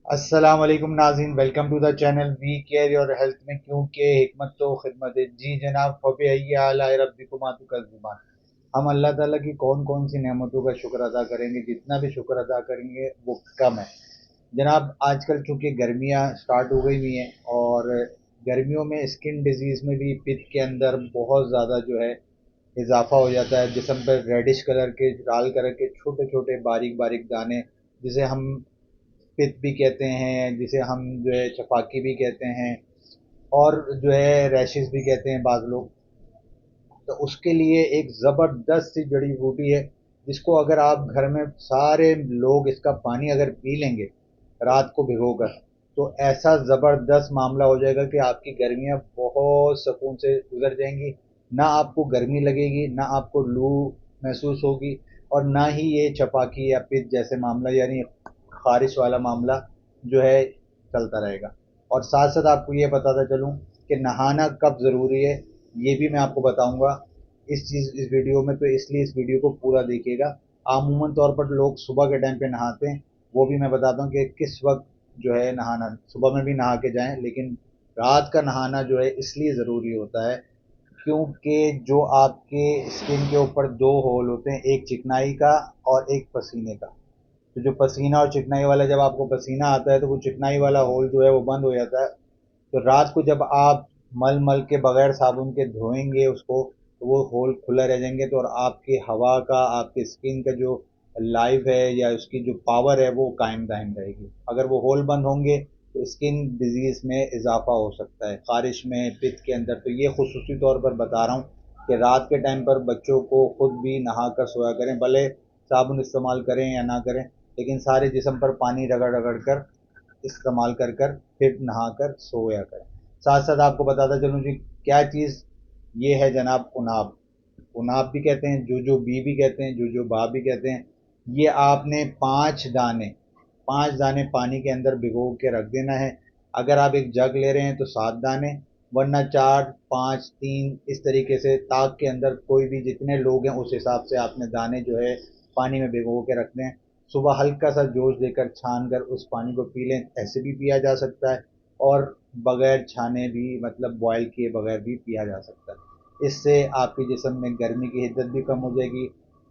अस्सलाम वालेकुम नाज़रीन, welcome to the channel we care your health में क्योंकि हिकमत तो खिदमत है। जी जनाब, फ़बिअय्यि आलाइ रब्बिकुमा तुकज़्ज़िबान। हम अल्लाह ताला की कौन कौन सी नेमतों का शुक्र अदा करेंगे, जितना भी शुक्र अदा करेंगे वो कम है जनाब। आजकल चूँकि गर्मियाँ स्टार्ट हो गई हुई हैं और गर्मियों में स्किन डिजीज़ में भी पित्त के अंदर बहुत ज़्यादा जो है इजाफा हो जाता है। जिस्म पर रेडिश कलर के, लाल कलर के छोटे छोटे बारीक बारीक दाने, जिसे हम पित भी कहते हैं, जिसे हम जो है छपाकी भी कहते हैं, और जो है रैशेस भी कहते हैं बाज़ लोग। तो उसके लिए एक ज़बरदस्त सी जड़ी बूटी है, जिसको अगर आप घर में सारे लोग इसका पानी अगर पी लेंगे रात को भिगोकर, तो ऐसा ज़बरदस्त मामला हो जाएगा कि आपकी गर्मियाँ बहुत सुकून से गुजर जाएंगी। ना आपको गर्मी लगेगी, ना आपको लू महसूस होगी, और ना ही ये छपाकी या पित्त जैसे मामला यानी खारिश वाला मामला जो है चलता रहेगा। और साथ साथ आपको ये बताता चलूँ कि नहाना कब ज़रूरी है, ये भी मैं आपको बताऊंगा इस वीडियो में। तो इसलिए इस वीडियो को पूरा देखिएगा। अमूमन तौर पर लोग सुबह के टाइम पे नहाते हैं, वो भी मैं बताता हूँ कि किस वक्त जो है नहाना। सुबह में भी नहा के जाएं, लेकिन रात का नहाना जो है इसलिए ज़रूरी होता है क्योंकि जो आपके स्किन के ऊपर दो होल होते हैं, एक चिकनाई का और एक पसीने का। तो जो पसीना और चिकनाई वाला, जब आपको पसीना आता है तो वो चिकनाई वाला होल जो है वो बंद हो जाता है। तो रात को जब आप मल मल के बगैर साबुन के धोएंगे उसको, तो वो होल खुला रह जाएंगे। तो और आपकी हवा का, आपकी स्किन का जो लाइफ है या उसकी जो पावर है वो कायम दायम रहेगी। अगर वो होल बंद होंगे तो स्किन डिजीज में इजाफा हो सकता है, खारिश में, पित्त के अंदर। तो ये खुसूसी तौर पर बता रहा हूँ कि रात के टाइम पर बच्चों को खुद भी नहा कर सोया करें, भले साबुन इस्तेमाल करें या ना करें, लेकिन सारे जिस्म पर पानी रगड़ रगड़ कर इस्तेमाल कर कर फिर नहा कर सोया करें। साथ साथ आपको बताता चलूँ जी, क्या चीज़ ये है जनाब, उनाब। उनाब भी कहते हैं, जो बी भी कहते हैं, जो बा भी कहते हैं। ये आपने 5 दाने पानी के अंदर भिगो के रख देना है। अगर आप एक जग ले रहे हैं तो 7 दाने, वरना 4, 5, 3, इस तरीके से ताक के अंदर कोई भी जितने लोग हैं उस हिसाब से आपने दाने जो है पानी में भिगो के रखने हैं। सुबह हल्का सा जोश देकर छान कर उस पानी को पी लें, ऐसे भी पिया जा सकता है, और बगैर छाने भी, मतलब बॉयल किए बगैर भी पिया जा सकता है। इससे आपके जिस्म में गर्मी की हिद्दत भी कम हो जाएगी,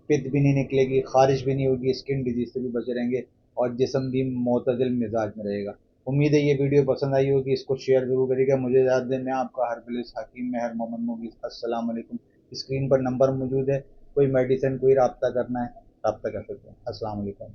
पित्त भी नहीं निकलेगी, खारिश भी नहीं होगी, स्किन डिजीज से भी बचे रहेंगे, और जिस्म भी मोतदिल मिजाज में रहेगा। उम्मीद है ये वीडियो पसंद आई होगी, इसको शेयर जरूर करिएगा। मुझे याद दें, मैं आपका हरबिलिस हकीम मेहर मोहम्मद मुगीस। अस्सलाम वालेकुम। स्क्रीन पर नंबर मौजूद है, कोई मेडिसिन, कोई रब्ता करना है, रब्ता कर सकते हैं। अस्सलाम वालेकुम।